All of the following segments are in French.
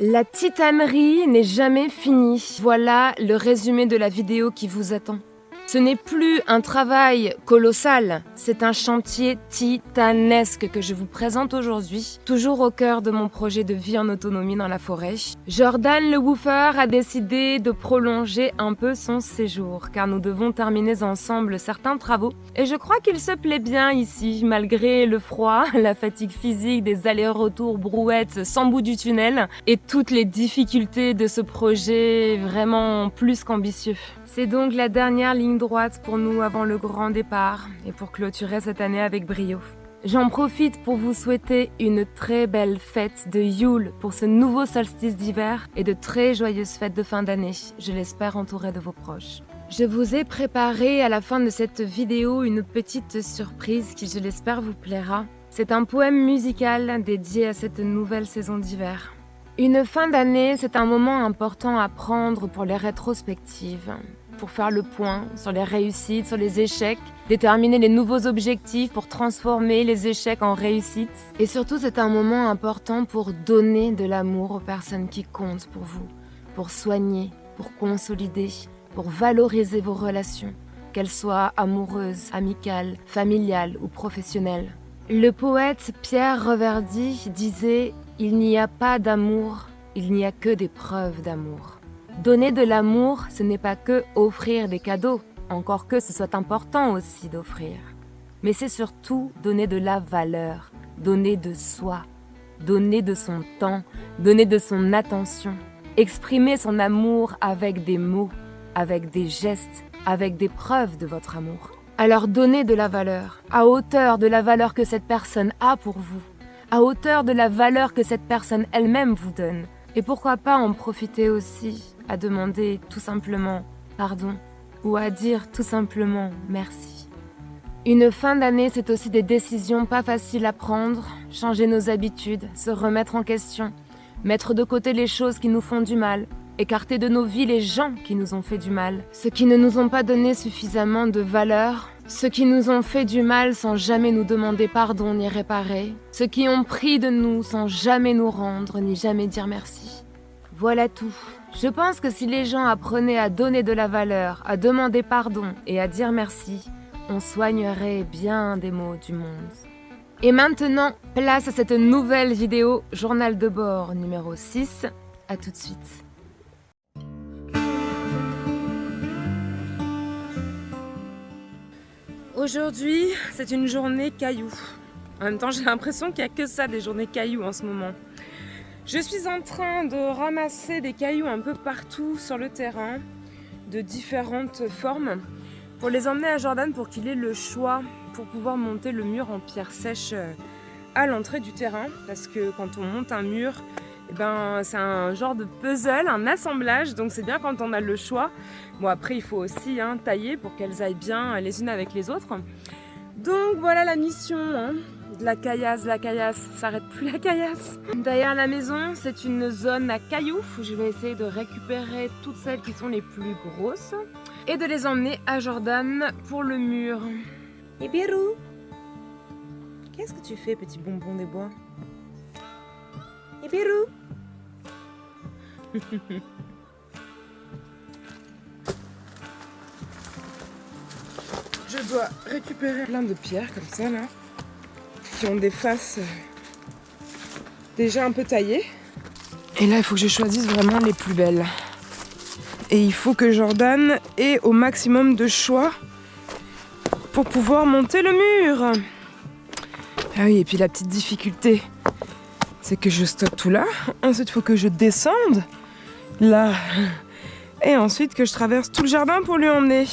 La titanerie n'est jamais finie. Voilà le résumé de la vidéo qui vous attend. Ce n'est plus un travail colossal, c'est un chantier titanesque que je vous présente aujourd'hui, toujours au cœur de mon projet de vie en autonomie dans la forêt. Jordan le woofer a décidé de prolonger un peu son séjour, car nous devons terminer ensemble certains travaux. Et je crois qu'il se plaît bien ici, malgré le froid, la fatigue physique, des allers-retours brouettes sans bout du tunnel, et toutes les difficultés de ce projet vraiment plus qu'ambitieux. C'est donc la dernière ligne droite pour nous avant le grand départ et pour clôturer cette année avec brio. J'en profite pour vous souhaiter une très belle fête de Yule pour ce nouveau solstice d'hiver et de très joyeuses fêtes de fin d'année, je l'espère entouré de vos proches. Je vous ai préparé à la fin de cette vidéo une petite surprise qui, je l'espère, vous plaira. C'est un poème musical dédié à cette nouvelle saison d'hiver. Une fin d'année, c'est un moment important à prendre pour les rétrospectives, pour faire le point sur les réussites, sur les échecs, déterminer les nouveaux objectifs pour transformer les échecs en réussites. Et surtout, c'est un moment important pour donner de l'amour aux personnes qui comptent pour vous, pour soigner, pour consolider, pour valoriser vos relations, qu'elles soient amoureuses, amicales, familiales ou professionnelles. Le poète Pierre Reverdy disait « Il n'y a pas d'amour, il n'y a que des preuves d'amour ». Donner de l'amour, ce n'est pas que offrir des cadeaux, encore que ce soit important aussi d'offrir. Mais c'est surtout donner de la valeur, donner de soi, donner de son temps, donner de son attention, exprimer son amour avec des mots, avec des gestes, avec des preuves de votre amour. Alors donnez de la valeur, à hauteur de la valeur que cette personne a pour vous, à hauteur de la valeur que cette personne elle-même vous donne. Et pourquoi pas en profiter aussi à demander tout simplement pardon ou à dire tout simplement merci. Une fin d'année, c'est aussi des décisions pas faciles à prendre, changer nos habitudes, se remettre en question, mettre de côté les choses qui nous font du mal, écarter de nos vies les gens qui nous ont fait du mal, ceux qui ne nous ont pas donné suffisamment de valeur, ceux qui nous ont fait du mal sans jamais nous demander pardon ni réparer, ceux qui ont pris de nous sans jamais nous rendre ni jamais dire merci. Voilà tout. Je pense que si les gens apprenaient à donner de la valeur, à demander pardon et à dire merci, on soignerait bien des maux du monde. Et maintenant, place à cette nouvelle vidéo, journal de bord numéro 6. À tout de suite. Aujourd'hui, c'est une journée caillou. En même temps, j'ai l'impression qu'il n'y a que ça, des journées cailloux en ce moment. Je suis en train de ramasser des cailloux un peu partout sur le terrain, de différentes formes, pour les emmener à Jordan pour qu'il ait le choix pour pouvoir monter le mur en pierre sèche à l'entrée du terrain. Parce que quand on monte un mur, c'est un genre de puzzle, un assemblage, donc c'est bien quand on a le choix. Bon, après, il faut aussi tailler pour qu'elles aillent bien les unes avec les autres. Donc voilà la mission, de la caillasse, ça s'arrête plus la caillasse. Derrière la maison, c'est une zone à cailloux. Je vais essayer de récupérer toutes celles qui sont les plus grosses et de les emmener à Jordan pour le mur. Et Birou, qu'est-ce que tu fais, petit bonbon des bois? Et Birou. Je dois récupérer plein de pierres comme ça là, qui ont des faces déjà un peu taillées. Et là, il faut que je choisisse vraiment les plus belles. Et il faut que Jordan ait au maximum de choix pour pouvoir monter le mur. Ah oui, et puis la petite difficulté, c'est que je stocke tout là. Ensuite, il faut que je descende là. Et ensuite que je traverse tout le jardin pour lui emmener.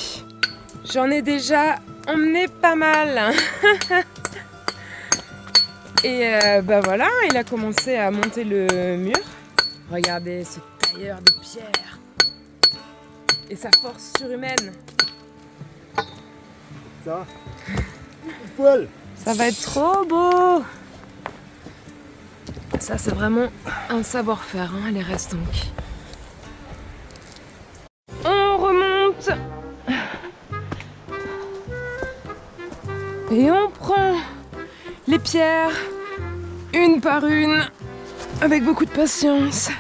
J'en ai déjà emmené pas mal. Et voilà, il a commencé à monter le mur. Regardez ce tailleur de pierre. Et sa force surhumaine. Ça poil. Ça va être trop beau. Ça, c'est vraiment un savoir-faire, les restes donc. On remonte. Et on prend les pierres, une par une, avec beaucoup de patience.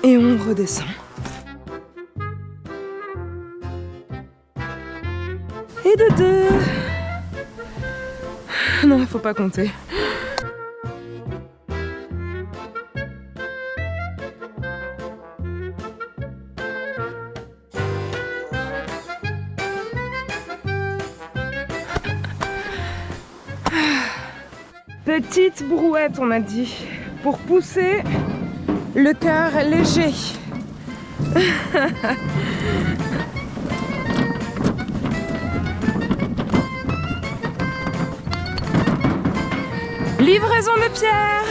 Et on redescend. Et de 2. Non, il faut pas compter. Petite brouette, on a dit, pour pousser le cœur léger. Livraison de pierre.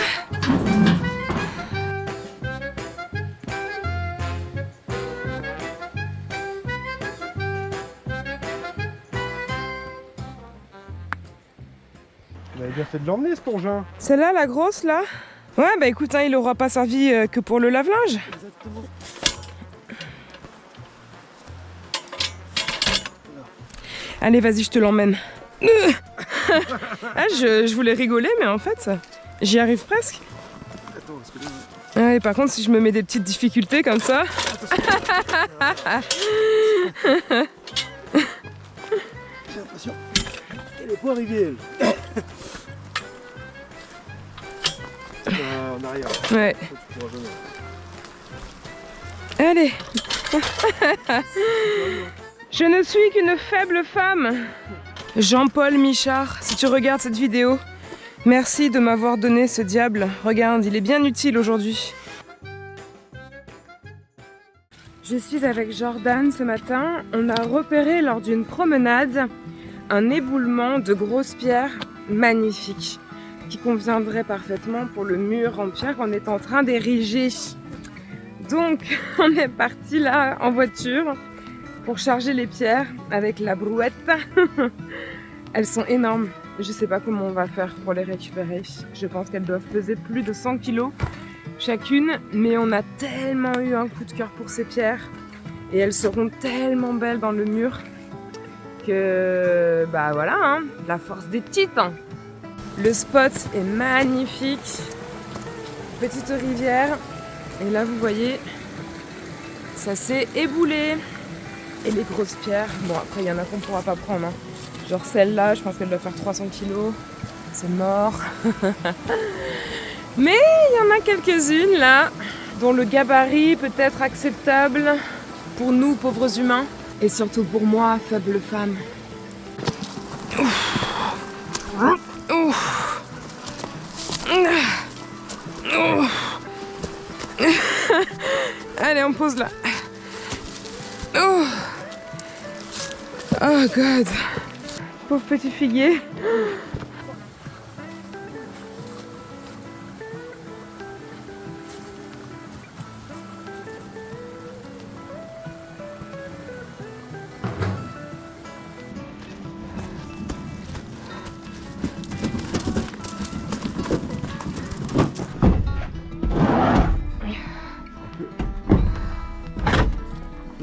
On avait bien fait de l'emmener, cet engin. Celle-là, la grosse, là? Ouais, bah écoute, hein, il aura pas servi que pour le lave-linge. Exactement. Allez, vas-y, je te l'emmène. Ah, je voulais rigoler, mais en fait, j'y arrive presque. Attends, parce que là... Ah oui, par contre, si je me mets des petites difficultés comme ça... J'ai l'impression qu'elle est pas arrivée, elle. En arrière. Ouais. Tu pourras jamais. Allez. Je ne suis qu'une faible femme. Jean-Paul Michard, si tu regardes cette vidéo, merci de m'avoir donné ce diable. Regarde, il est bien utile aujourd'hui. Je suis avec Jordan ce matin. On a repéré lors d'une promenade un éboulement de grosses pierres magnifiques qui conviendrait parfaitement pour le mur en pierre qu'on est en train d'ériger. Donc, on est parti là en voiture pour charger les pierres avec la brouette. Elles sont énormes. Je sais pas comment on va faire pour les récupérer. Je pense qu'elles doivent peser plus de 100 kg chacune, mais on a tellement eu un coup de cœur pour ces pierres et elles seront tellement belles dans le mur que bah voilà, hein, la force des titans. Le spot est magnifique, petite rivière, et là vous voyez, ça s'est éboulé. Et les grosses pierres, bon après il y en a qu'on pourra pas prendre, hein. Genre celle-là, je pense qu'elle doit faire 300 kg, c'est mort. Mais il y en a quelques-unes là, dont le gabarit peut être acceptable pour nous pauvres humains, et surtout pour moi, faible femme. Allez, on pose là. Oh, oh God. Pauvre petit figuier.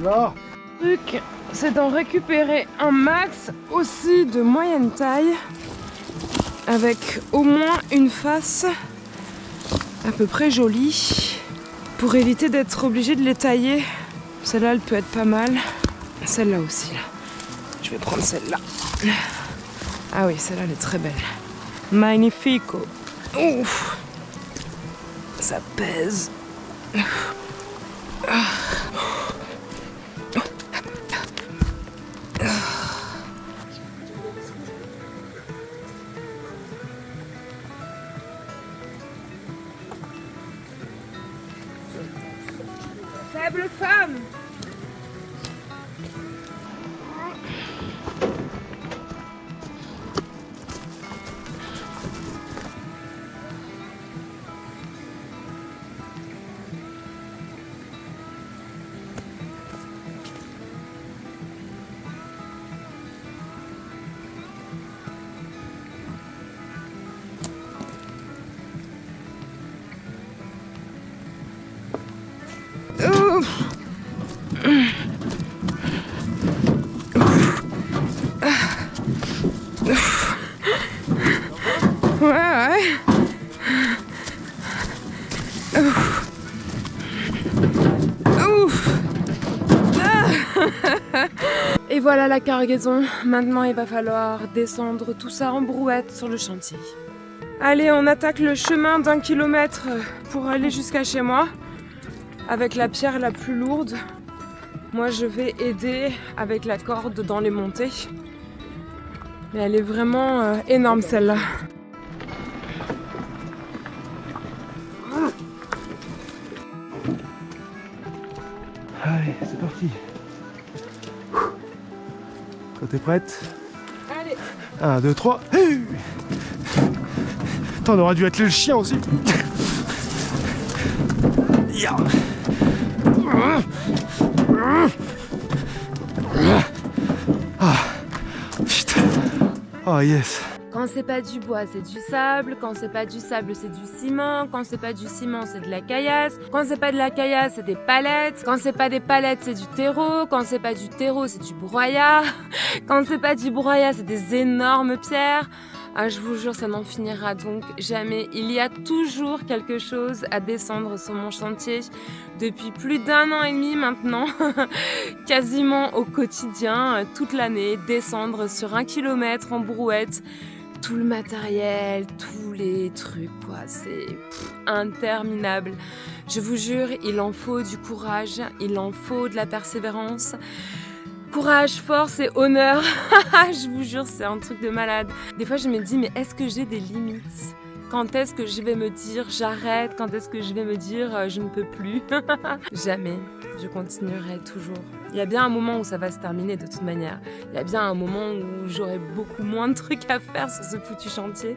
Là. Le truc, c'est d'en récupérer un max aussi de moyenne taille, avec au moins une face à peu près jolie, pour éviter d'être obligé de les tailler. Celle-là, elle peut être pas mal. Celle-là aussi, là. Je vais prendre celle-là. Ah oui, celle-là, elle est très belle. Magnifico. Ouf. Ça pèse. Faible femme. Ouais. voilà la cargaison. Maintenant, il va falloir descendre tout ça en brouette sur le chantier. Allez, on attaque le chemin d'1 kilomètre pour aller jusqu'à chez moi, avec la pierre la plus lourde. Moi, je vais aider avec la corde dans les montées. Mais elle est vraiment énorme, celle-là. Allez, c'est parti. Toi, t'es prête? Allez. 1, 2, 3. Attends, on aurait dû atteler le chien aussi. Ya. Ah, putain. Oh yes. Quand c'est pas du bois, c'est du sable. Quand c'est pas du sable, c'est du ciment. Quand c'est pas du ciment, c'est de la caillasse. Quand c'est pas de la caillasse, c'est des palettes. Quand c'est pas des palettes, c'est du terreau. Quand c'est pas du terreau, c'est du broyat. Quand c'est pas du broyat, c'est des énormes pierres. Ah, je vous jure, ça n'en finira donc jamais. Il y a toujours quelque chose à descendre sur mon chantier depuis plus d'1 an et demi maintenant, quasiment au quotidien, toute l'année, descendre sur 1 kilomètre en brouette, tout le matériel, tous les trucs, quoi. C'est interminable. Je vous jure, il en faut du courage, il en faut de la persévérance. Courage, force et honneur. Je vous jure, c'est un truc de malade. Des fois, je me dis, mais est-ce que j'ai des limites? Quand est-ce que je vais me dire j'arrête? Quand est-ce que je vais me dire je ne peux plus? Jamais. Je continuerai toujours. Il y a bien un moment où ça va se terminer de toute manière. Il y a bien un moment où j'aurai beaucoup moins de trucs à faire sur ce foutu chantier.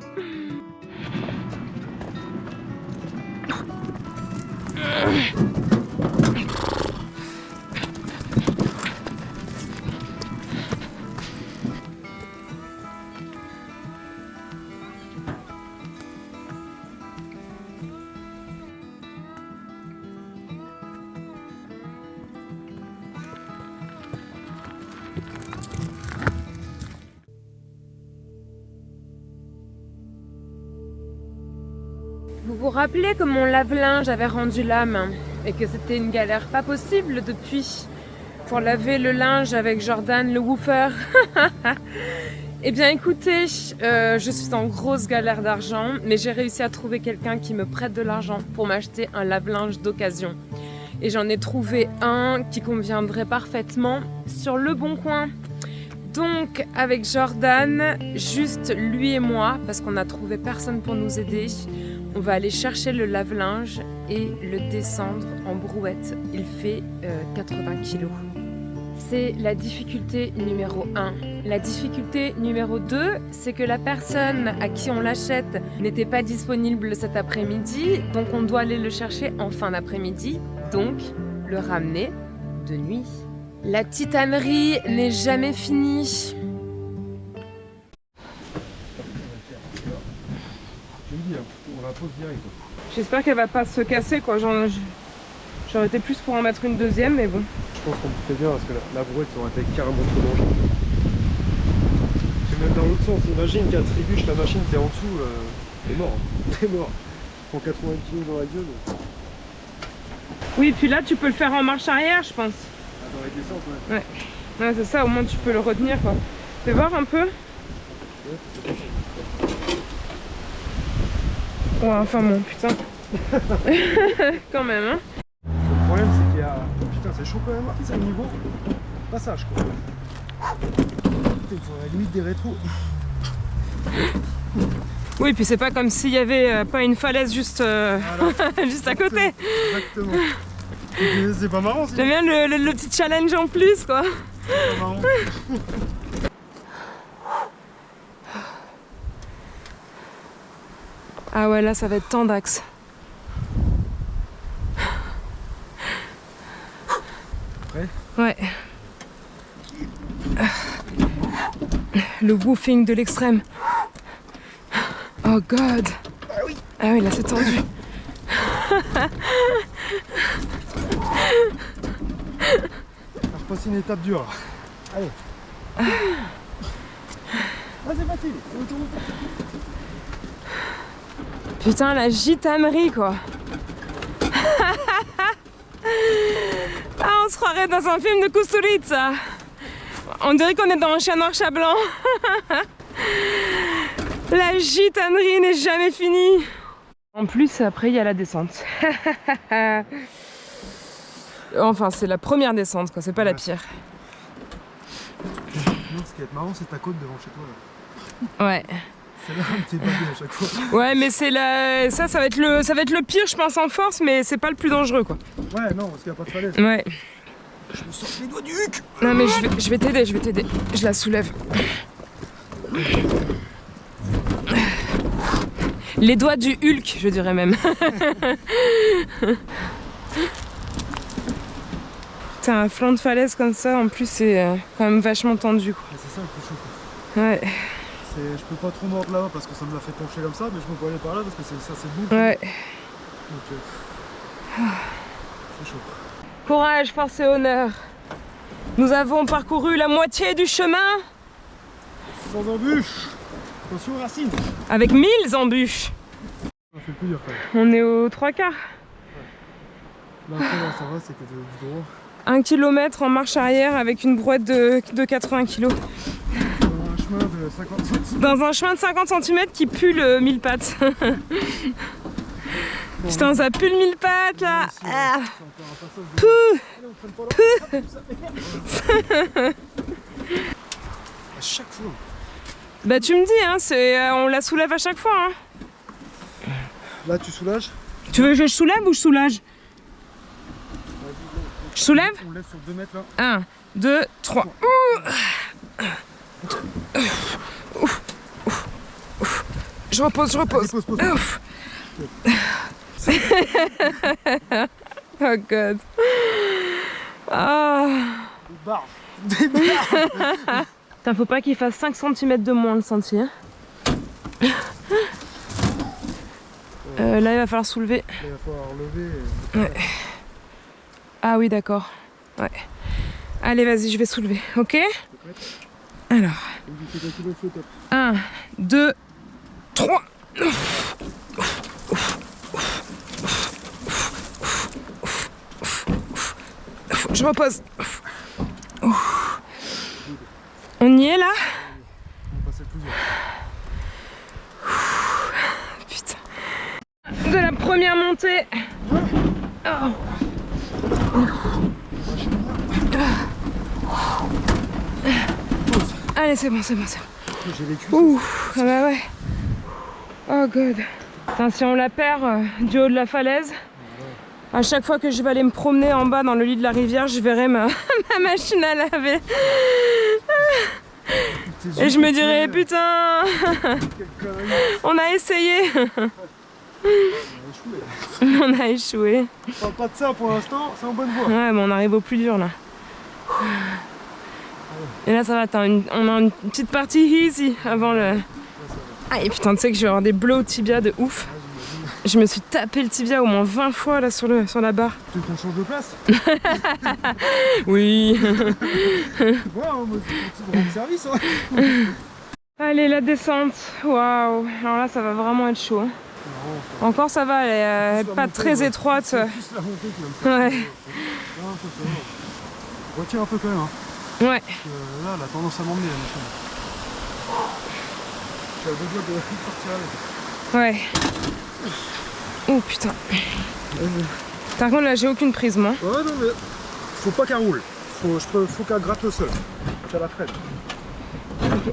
Vous vous rappelez que mon lave-linge avait rendu l'âme et que c'était une galère pas possible depuis pour laver le linge avec Jordan le woofer. Eh bien écoutez, je suis en grosse galère d'argent, mais j'ai réussi à trouver quelqu'un qui me prête de l'argent pour m'acheter un lave-linge d'occasion. Et j'en ai trouvé un qui conviendrait parfaitement sur Le Bon Coin. Donc avec Jordan, juste lui et moi, parce qu'on n'a trouvé personne pour nous aider, on va aller chercher le lave-linge et le descendre en brouette. Il fait 80 kilos. C'est la difficulté numéro 1. La difficulté numéro 2, c'est que la personne à qui on l'achète n'était pas disponible cet après-midi, donc on doit aller le chercher en fin d'après-midi, donc le ramener de nuit. La titanerie n'est jamais finie. On la pose direct. J'espère qu'elle va pas se casser, quoi. J'aurais été plus pour en mettre une deuxième, mais bon. Je pense qu'on fait bien parce que la brouette aurait été carrément trop dangereux. C'est même dans l'autre sens, imagine qu'elle trébuche la machine, t'es en dessous, t'es mort. T'es mort. Prends 80 kg dans la gueule. Oui, puis là tu peux le faire en marche arrière, je pense. Ah, dans les descentes, ouais. Ouais, ouais, c'est ça, au moins tu peux le retenir, quoi. Fais voir un peu. Ouais, Ouais, enfin bon, putain. Quand même, hein. le problème, c'est qu'il y a... Oh, putain, c'est chaud quand même. C'est un niveau passage, quoi. Il faudrait limite des rétros. Oui, puis c'est pas comme s'il y avait pas une falaise juste, Voilà. juste à côté. Exactement. C'est pas marrant, J'aime bien le petit challenge en plus, quoi. C'est pas marrant. Ah ouais, là ça va être tant d'axes. Prêt ? Ouais. Le woofing de l'extrême. Oh god. Ah oui. Ah oui, là c'est tendu. On repasse une étape dure. Allez. Ah, c'est facile. Putain, la gitanerie, quoi. Ah, on se croirait dans un film de Kusturica. On dirait qu'on est dans un chien noir chat blanc. La gitanerie n'est jamais finie. En plus, après, il y a la descente. Enfin, c'est la première descente, quoi. C'est pas la pire. Non, ce qui va être marrant, c'est ta côte devant chez toi. Là. Ouais. C'est là où t'es bagué à chaque fois. Ouais, mais c'est la... ça va être le pire, je pense, en force, mais c'est pas le plus dangereux, quoi. Ouais, non, parce qu'il n'y a pas de falaise. Ouais. Je me sors les doigts du huc. Non, mais je vais t'aider, Je la soulève. Les doigts du Hulk, je dirais même. T'as un flanc de falaise comme ça, en plus c'est quand même vachement tendu, quoi. C'est ça le plus chaud, quoi. Ouais. Je peux pas trop mordre là-bas parce que ça me l'a fait pencher comme ça, mais je me peux aller par là parce que ça c'est bon. Ouais. Donc c'est chaud. Courage, force et honneur. Nous avons parcouru la moitié du chemin. Sans embûches. Attention aux racines. Avec 1000 embûches. Ça fait plus dur quand même. On est aux 3/4. Là après là, ça va, c'est que du droit. 1 km en marche arrière avec une brouette de 80 kg. Dans un chemin de 50 cm qui pue le 1000 pattes. Putain, ça pue le 1000 pattes là. Ah. À chaque fois. Bah tu me dis, hein, on la soulève à chaque fois. Hein. Là tu soulages. Tu veux que je soulève ou je soulage? Je soulève? On lève sur 2 mètres là. 1, 2, 3. Je repose. Allez, pose. Oh god. Ah. Des barres. Putain, faut pas qu'il fasse 5 cm de moins le sentier. Là, il va falloir soulever. Il va falloir lever. Ouais. Ah oui, d'accord. Ouais. Allez, vas-y, je vais soulever, ok? Alors. 1, 2, 3. Je repose. On y est là? On va passer le plus dur. Putain. De la première montée. Oh. Allez, c'est bon. J'ai vécu. Ouh, ah bah ouais. Oh god. Putain, si on la perd du haut de la falaise, à chaque fois que je vais aller me promener en bas dans le lit de la rivière, je verrai ma machine à laver. Et je me dirais, putain, on a essayé. On a échoué. On parle pas de ça pour l'instant, c'est en bonne voie. Ouais, mais on arrive au plus dur là. Et là ça va, on a une petite partie easy avant le... Ah et putain, tu sais que je vais avoir des bleus au tibia de ouf. Je me suis tapé le tibia au moins 20 fois là sur la barre. Tu veux qu'on change de place? Oui. Ouais, moi c'est un service. Hein. Allez, la descente. Waouh. Alors là ça va vraiment être chaud. Hein. Encore ça va, elle est pas très étroite. C'est plus la montée qui va me faire. Ouais. Retire un peu quand même. Hein. Ouais. Parce que là, elle a tendance à m'emmener la machine. J'ai le besoin de partir avec. Ouais. Oh putain. Par contre là j'ai aucune prise moi. Ouais non mais faut pas qu'elle roule. Faut qu'elle gratte le sol. Qu'elle la freine. Ok.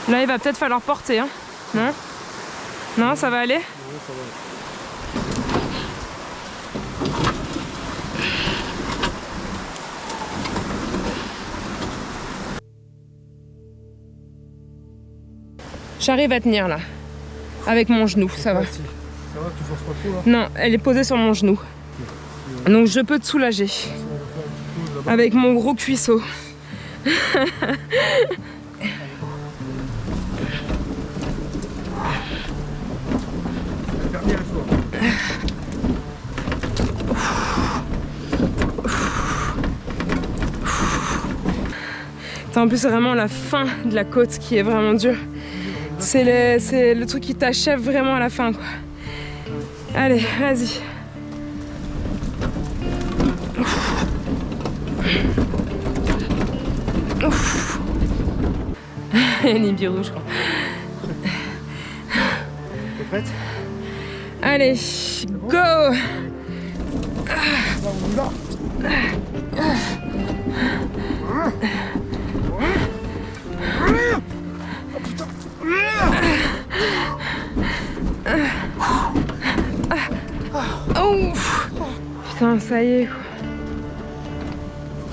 Là il va peut-être falloir porter hein. Non? Non, ça va aller? Ouais, ça va aller. J'arrive à tenir là, avec mon genou, ça va. Ça va, tu forces pas trop là? Non, elle est posée sur mon genou. Donc je peux te soulager. Avec mon gros cuisseau. En plus c'est vraiment la fin de la côte qui est vraiment dure. C'est le truc qui t'achève vraiment à la fin, quoi. Allez, vas-y. Ouf. Il y a Nibiru, je crois. T'es prête? Allez, go! Là, on y va. Oh putain. Oh. Putain, ça y est,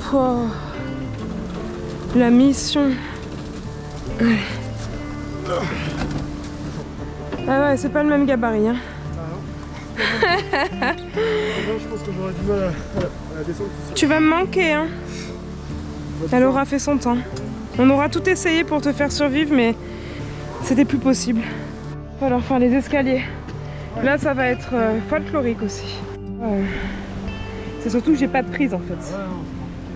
quoi. Oh. La mission. Allez. Ah ouais, c'est pas le même gabarit, hein. Je pense que j'aurais du mal à descendre. Tu vas me manquer, hein. Elle aura fait son temps. On aura tout essayé pour te faire survivre, mais c'était plus possible. Il va falloir faire les escaliers. Là, ça va être folklorique aussi. C'est surtout que j'ai pas de prise en fait.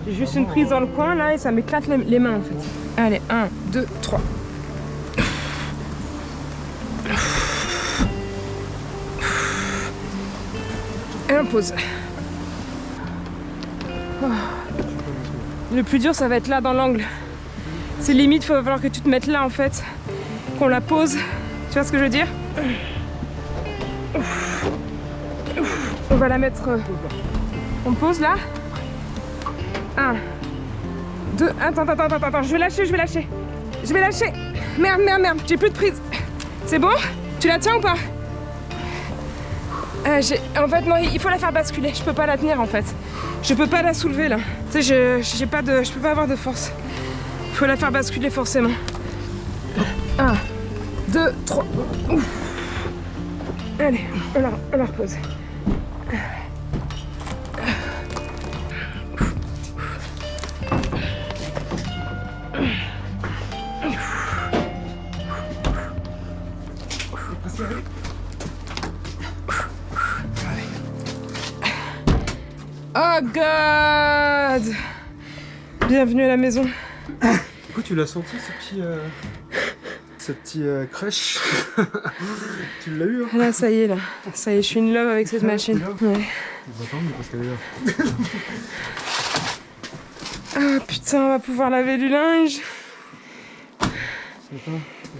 J'ai juste une prise dans le coin là et ça m'éclate les mains en fait. Allez, 1, 2, 3. Et on pose. Oh. Le plus dur, ça va être là dans l'angle. C'est limite, il va falloir que tu te mettes là en fait. Qu'on la pose. Tu vois ce que je veux dire? On va la mettre. On pose là. 1, 2. Attends. Je vais lâcher. Merde. J'ai plus de prise. C'est bon? Tu la tiens ou pas? En fait, non, il faut la faire basculer. Je peux pas la tenir en fait. Je peux pas la soulever là. Tu sais, je peux pas avoir de force. Il faut la faire basculer forcément. 1, 2, 3. Ouf. Allez, on la repose. Oh God! Bienvenue à la maison. Du coup, tu l'as senti ce petit crèche? Tu l'as eu, hein? Là, ça y est, je suis in love avec cette machine. Ouais. Parce qu'elle est là. Ah putain, on va pouvoir laver du linge.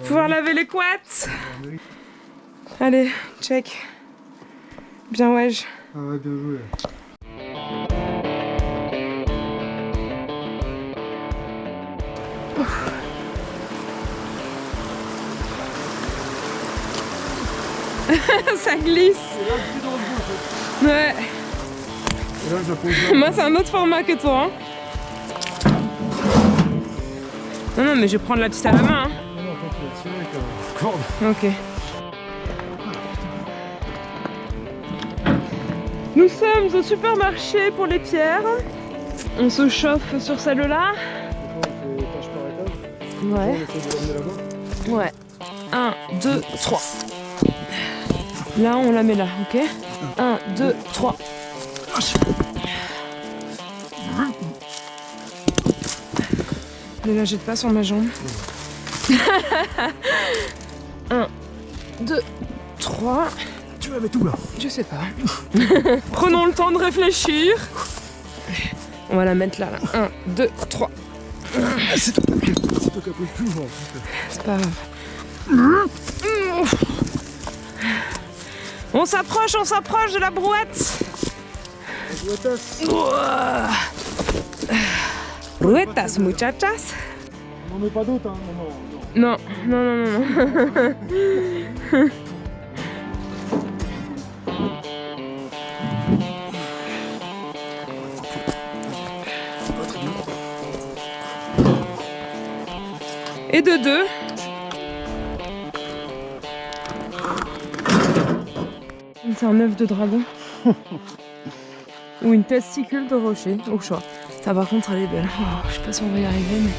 Pouvoir laver les couettes. Allez, check. Bien wesh. Ah ouais, bien joué. Ça glisse. Ouais. Et là, je la pose là. Moi, c'est un autre format que toi. Hein. Non, mais je vais prendre la petite à la main. Hein. Non, quand tu vas tirer avec la corde. Ok. Nous sommes au supermarché pour les pierres. On se chauffe sur celle-là. On fait étage par étage. Ouais. On essaie de l'amener là-bas. Ouais. 1, 2, 3. Là, on la met là, ok? 1, 2, 3. Ne la jette pas sur ma jambe. 1, 2, 3. Tu la mets tout là. Je sais pas. Prenons le temps de réfléchir. On va la mettre là. 1, 2, 3. C'est toi qui as pris plus loin. C'est pas grave. On s'approche de la brouette. Brouetas, muchachas. On n'en met pas d'autres, hein. Non. Et de deux. C'est un œuf de dragon. Ou une testicule de rocher, au choix. Ça par contre elle est belle. Oh, je sais pas si on va y arriver mais...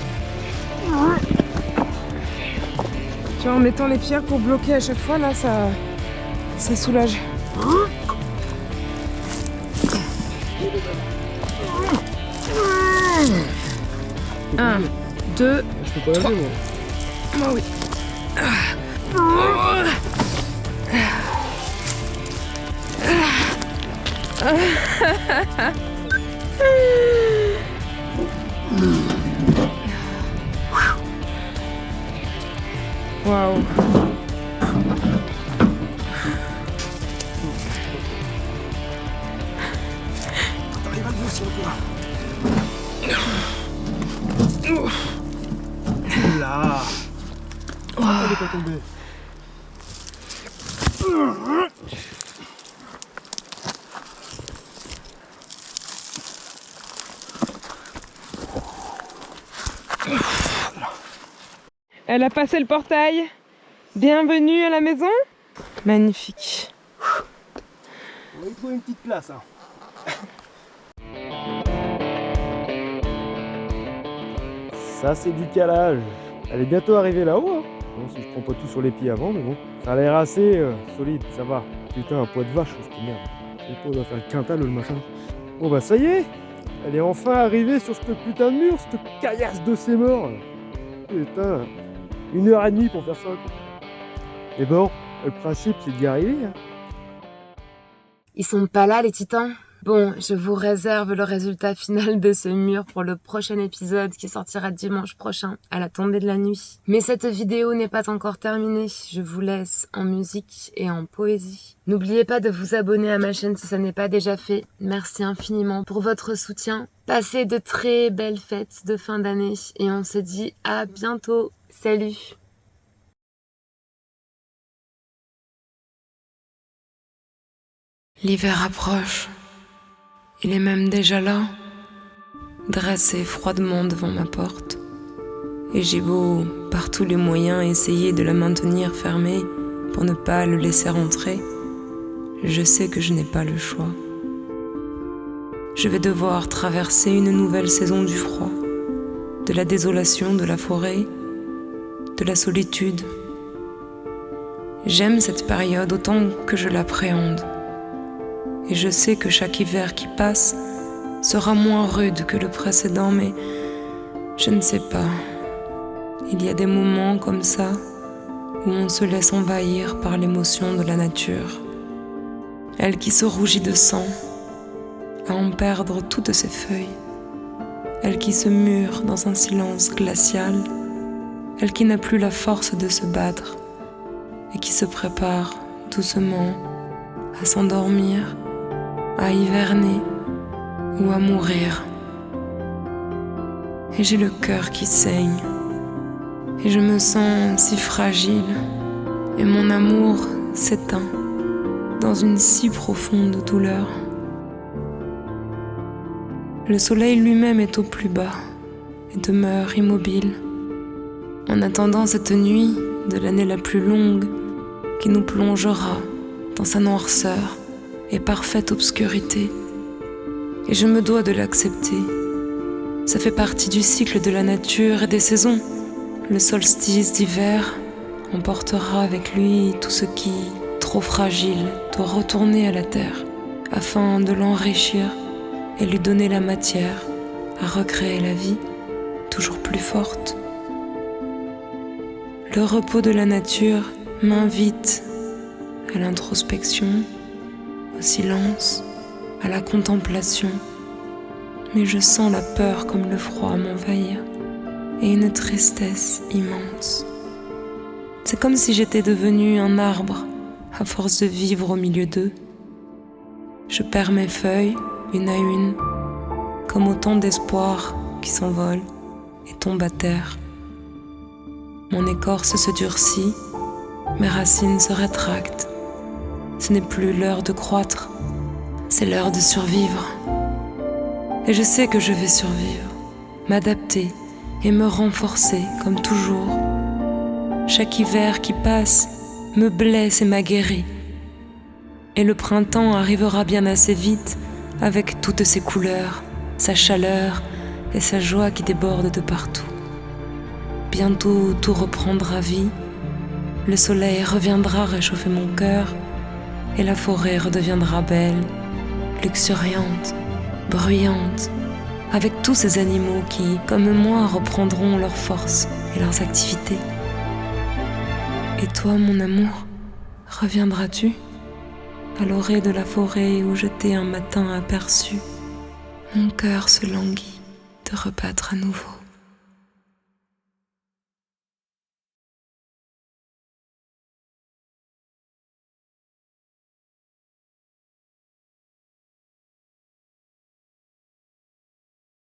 Tu vois, en mettant les pierres pour bloquer à chaque fois, là ça soulage. 1, 2, je peux pas 3. laver, moi. Moi oui. Waouh. T'arrives à le bosser encore. Là. Elle est pas tombée. Elle a passé le portail. Bienvenue à la maison. Magnifique. On va y trouver une petite place. Hein. Ça c'est du calage. Elle est bientôt arrivée là-haut. Hein. Bon, si je prends pas tout sur les pieds avant, mais bon. Ça a l'air assez solide, ça va. Putain, un poids de vache, cette merde. Je sais pas, on doit faire le quintal le machin. Bon bah ça y est. Elle est enfin arrivée sur ce putain de mur, cette caillasse de ses morts. Putain, 1h30 pour faire ça. Quoi. Mais bon, le principe c'est d'y arriver. Hein. Ils sont pas là, les titans? Bon, je vous réserve le résultat final de ce mur pour le prochain épisode qui sortira dimanche prochain, à la tombée de la nuit. Mais cette vidéo n'est pas encore terminée, je vous laisse en musique et en poésie. N'oubliez pas de vous abonner à ma chaîne si ça n'est pas déjà fait. Merci infiniment pour votre soutien. Passez de très belles fêtes de fin d'année et on se dit à bientôt. Salut! L'hiver approche. Il est même déjà là, dressé froidement devant ma porte. Et j'ai beau, par tous les moyens, essayer de la maintenir fermée pour ne pas le laisser rentrer, je sais que je n'ai pas le choix. Je vais devoir traverser une nouvelle saison du froid, de la désolation de la forêt, de la solitude. J'aime cette période autant que je l'appréhende. Et je sais que chaque hiver qui passe sera moins rude que le précédent, mais je ne sais pas. Il y a des moments comme ça où on se laisse envahir par l'émotion de la nature. Elle qui se rougit de sang, à en perdre toutes ses feuilles. Elle qui se mure dans un silence glacial. Elle qui n'a plus la force de se battre et qui se prépare doucement à s'endormir, à hiverner ou à mourir. Et j'ai le cœur qui saigne, et je me sens si fragile, et mon amour s'éteint dans une si profonde douleur. Le soleil lui-même est au plus bas et demeure immobile, en attendant cette nuit de l'année la plus longue qui nous plongera dans sa noirceur et parfaite obscurité. Et je me dois de l'accepter. Ça fait partie du cycle de la nature et des saisons. Le solstice d'hiver emportera avec lui tout ce qui, trop fragile, doit retourner à la terre, afin de l'enrichir et lui donner la matière à recréer la vie, toujours plus forte. Le repos de la nature m'invite à l'introspection, au silence, à la contemplation, mais je sens la peur comme le froid m'envahir et une tristesse immense. C'est comme si j'étais devenue un arbre à force de vivre au milieu d'eux. Je perds mes feuilles une à une, comme autant d'espoirs qui s'envolent et tombent à terre. Mon écorce se durcit, mes racines se rétractent. Ce n'est plus l'heure de croître, c'est l'heure de survivre. Et je sais que je vais survivre, m'adapter et me renforcer comme toujours. Chaque hiver qui passe me blesse et m'aguerrit. Et le printemps arrivera bien assez vite avec toutes ses couleurs, sa chaleur et sa joie qui déborde de partout. Bientôt tout reprendra vie, le soleil reviendra réchauffer mon cœur et la forêt redeviendra belle, luxuriante, bruyante, avec tous ces animaux qui, comme moi, reprendront leur force et leurs activités. Et toi, mon amour, reviendras-tu à l'orée de la forêt où je t'ai un matin aperçu? Mon cœur se languit de rebattre à nouveau.